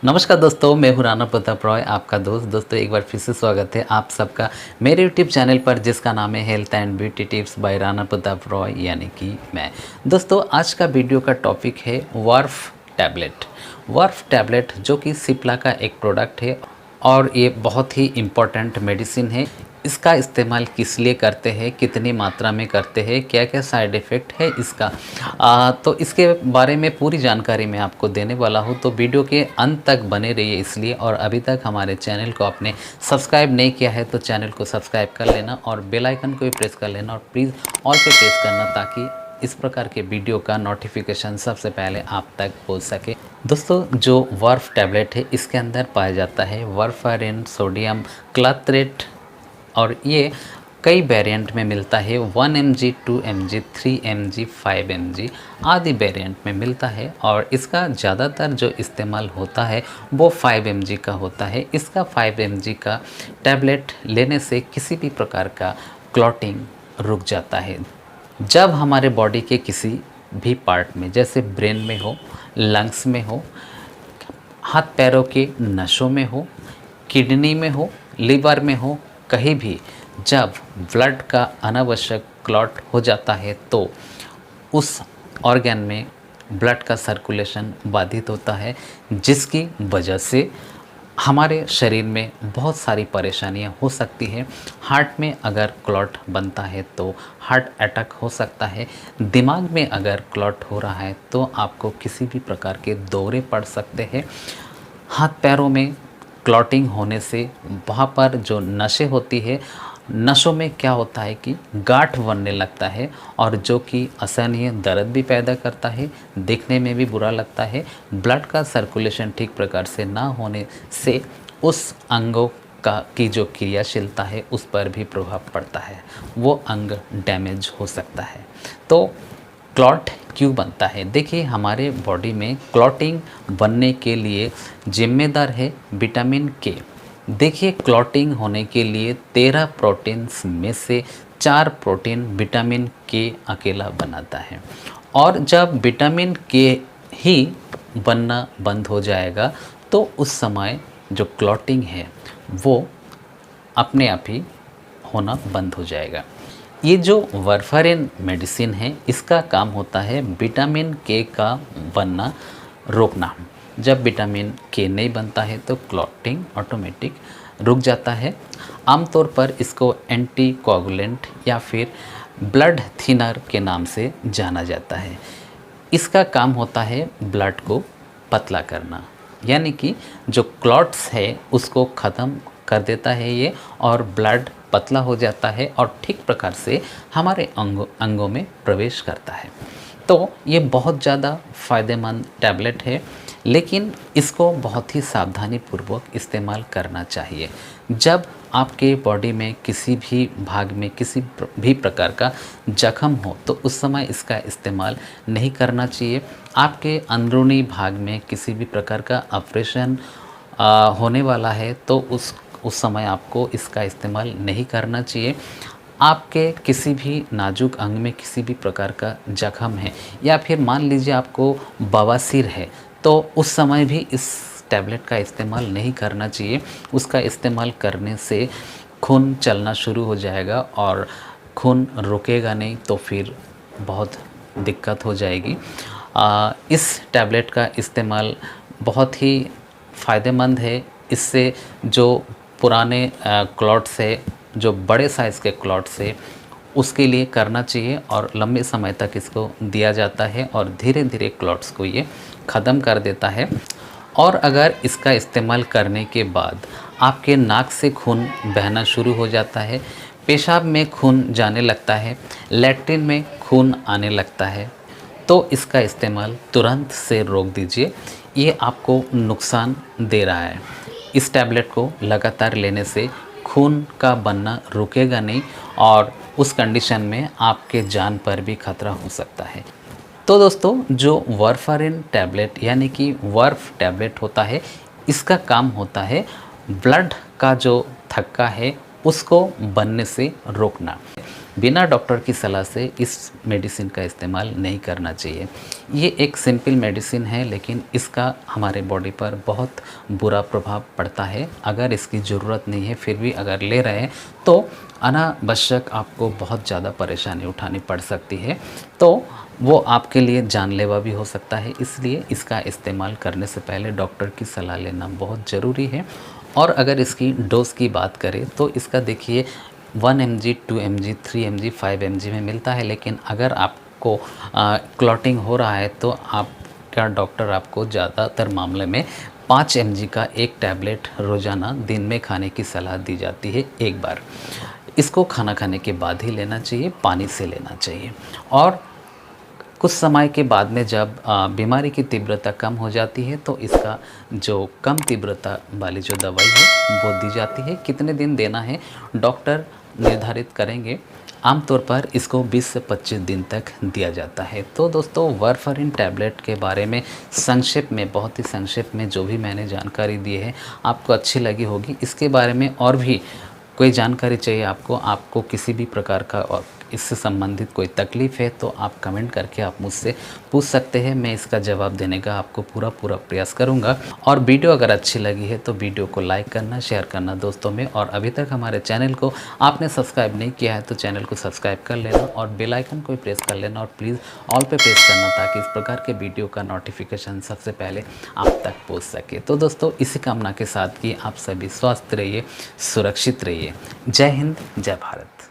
नमस्कार दोस्तों, मैं हूं राणा प्रताप रॉय, आपका दोस्त। दोस्तों एक बार फिर से स्वागत है आप सबका मेरे यूट्यूब चैनल पर, जिसका नाम है health and beauty tips by Rana Pratap Roy, यानी कि मैं। दोस्तों आज का वीडियो का टॉपिक है वर्फ टैबलेट। वर्फ टैबलेट जो कि सिप्ला का एक प्रोडक्ट है और ये बहुत ही इम्पोर्टेंट मेडिसिन है। इसका इस्तेमाल किस लिए करते हैं, कितनी मात्रा में करते हैं, क्या क्या साइड इफ़ेक्ट है इसका, तो इसके बारे में पूरी जानकारी मैं आपको देने वाला हूं। तो वीडियो के अंत तक बने रहिए इसलिए। और अभी तक हमारे चैनल को आपने सब्सक्राइब नहीं किया है तो चैनल को सब्सक्राइब कर लेना और बेल आइकन को भी प्रेस कर लेना और प्लीज़ ऑल पे प्रेस करना, ताकि इस प्रकार के वीडियो का नोटिफिकेशन सबसे पहले आप तक पहुंच सके। दोस्तों जो वर्फ टैबलेट है इसके अंदर पाया जाता है वारफारिन सोडियम क्लथरेट, और ये कई वेरिएंट में मिलता है। 1 mg, 2 mg, 3 mg, 5 mg आदि वेरिएंट में मिलता है। और इसका ज़्यादातर जो इस्तेमाल होता है वो 5 mg का होता है। इसका 5 mg का टैबलेट लेने से किसी भी प्रकार का क्लॉटिंग रुक जाता है। जब हमारे बॉडी के किसी भी पार्ट में, जैसे ब्रेन में हो, लंग्स में हो, हाथ पैरों के नसों में हो, किडनी में हो, लिवर में हो, कहीं भी जब ब्लड का अनावश्यक क्लॉट हो जाता है तो उस ऑर्गन में ब्लड का सर्कुलेशन बाधित होता है, जिसकी वजह से हमारे शरीर में बहुत सारी परेशानियां हो सकती हैं। हार्ट में अगर क्लॉट बनता है तो हार्ट अटैक हो सकता है। दिमाग में अगर क्लॉट हो रहा है तो आपको किसी भी प्रकार के दौरे पड़ सकते हैं। हाथ पैरों में क्लॉटिंग होने से वहाँ पर जो नसें होती है, नसों में क्या होता है कि गांठ बनने लगता है, और जो कि असहनीय दर्द भी पैदा करता है, देखने में भी बुरा लगता है। ब्लड का सर्कुलेशन ठीक प्रकार से ना होने से उस अंगों का की जो क्रियाशीलता है उस पर भी प्रभाव पड़ता है, वो अंग डैमेज हो सकता है। तो क्लॉट क्यों बनता है? देखिए, हमारे बॉडी में क्लॉटिंग बनने के लिए जिम्मेदार है विटामिन के। देखिए, क्लॉटिंग होने के लिए 13 प्रोटीन्स में से 4 प्रोटीन विटामिन के अकेला बनाता है। और जब विटामिन के ही बनना बंद हो जाएगा तो उस समय जो क्लॉटिंग है वो अपने आप ही होना बंद हो जाएगा। ये जो वारफारिन मेडिसिन है इसका काम होता है विटामिन के का बनना रोकना। जब विटामिन के नहीं बनता है तो क्लॉटिंग ऑटोमेटिक रुक जाता है। आमतौर पर इसको एंटीकोगुलेंट या फिर ब्लड थिनर के नाम से जाना जाता है। इसका काम होता है ब्लड को पतला करना, यानी कि जो क्लॉट्स है उसको ख़त्म कर देता है ये, और ब्लड पतला हो जाता है और ठीक प्रकार से हमारे अंगों में प्रवेश करता है। तो ये बहुत ज़्यादा फ़ायदेमंद टैबलेट है, लेकिन इसको बहुत ही सावधानी पूर्वक इस्तेमाल करना चाहिए। जब आपके बॉडी में किसी भी भाग में किसी भी प्रकार का जख्म हो तो उस समय इसका इस्तेमाल नहीं करना चाहिए। आपके अंदरूनी भाग में किसी भी प्रकार का ऑपरेशन होने वाला है तो उस समय आपको इसका इस्तेमाल नहीं करना चाहिए। आपके किसी भी नाजुक अंग में किसी भी प्रकार का जख्म है, या फिर मान लीजिए आपको बवासीर है, तो उस समय भी इस टैबलेट का इस्तेमाल नहीं करना चाहिए। उसका इस्तेमाल करने से खून चलना शुरू हो जाएगा और खून रुकेगा नहीं तो फिर बहुत दिक्कत हो जाएगी। इस टैबलेट का इस्तेमाल बहुत ही फ़ायदेमंद है। इससे जो पुराने क्लॉट्स है, जो बड़े साइज़ के क्लॉट्स है, उसके लिए करना चाहिए और लंबे समय तक इसको दिया जाता है और धीरे धीरे क्लॉट्स को ये ख़त्म कर देता है। और अगर इसका इस्तेमाल करने के बाद आपके नाक से खून बहना शुरू हो जाता है, पेशाब में खून जाने लगता है, लैट्रिन में खून आने लगता है, तो इसका इस्तेमाल तुरंत से रोक दीजिए। ये आपको नुकसान दे रहा है। इस टैबलेट को लगातार लेने से खून का बनना रुकेगा नहीं और उस कंडीशन में आपके जान पर भी खतरा हो सकता है। तो दोस्तों, जो वारफारिन टैबलेट यानी कि वर्फ टैबलेट होता है, इसका काम होता है ब्लड का जो थक्का है उसको बनने से रोकना। बिना डॉक्टर की सलाह से इस मेडिसिन का इस्तेमाल नहीं करना चाहिए। ये एक सिंपल मेडिसिन है, लेकिन इसका हमारे बॉडी पर बहुत बुरा प्रभाव पड़ता है। अगर इसकी ज़रूरत नहीं है फिर भी अगर ले रहे हैं तो अनावश्यक आपको बहुत ज़्यादा परेशानी उठानी पड़ सकती है, तो वो आपके लिए जानलेवा भी हो सकता है। इसलिए इसका इस्तेमाल करने से पहले डॉक्टर की सलाह लेना बहुत ज़रूरी है। और अगर इसकी डोज़ की बात करें तो इसका देखिए 1 mg, 2 mg, 3 mg, 5 mg में मिलता है, लेकिन अगर आपको क्लॉटिंग हो रहा है तो आपका डॉक्टर आपको ज़्यादातर मामले में 5 mg का एक टैबलेट रोज़ाना दिन में खाने की सलाह दी जाती है एक बार। इसको खाना खाने के बाद ही लेना चाहिए, पानी से लेना चाहिए। और कुछ समय के बाद में जब बीमारी की तीव्रता कम हो जाती है तो इसका जो कम तीव्रता वाली जो दवाई है वो दी जाती है। कितने दिन देना है डॉक्टर निर्धारित करेंगे। आमतौर पर इसको 20 से 25 दिन तक दिया जाता है। तो दोस्तों, वारफरिन टैबलेट के बारे में संक्षेप में, बहुत ही संक्षेप में जो भी मैंने जानकारी दी है आपको अच्छी लगी होगी। इसके बारे में और भी कोई जानकारी चाहिए आपको किसी भी प्रकार का और इससे संबंधित कोई तकलीफ़ है तो आप कमेंट करके आप मुझसे पूछ सकते हैं। मैं इसका जवाब देने का आपको पूरा प्रयास करूंगा। और वीडियो अगर अच्छी लगी है तो वीडियो को लाइक करना, शेयर करना दोस्तों में। और अभी तक हमारे चैनल को आपने सब्सक्राइब नहीं किया है तो चैनल को सब्सक्राइब कर लेना और बेल आइकन को प्रेस कर लेना और प्लीज़ ऑल पे प्रेस करना, ताकि इस प्रकार के वीडियो का नोटिफिकेशन सबसे पहले आप तक पहुँच सके। तो दोस्तों, इसी कामना के साथ कि आप सभी स्वस्थ रहिए, सुरक्षित रहिए। जय हिंद, जय भारत।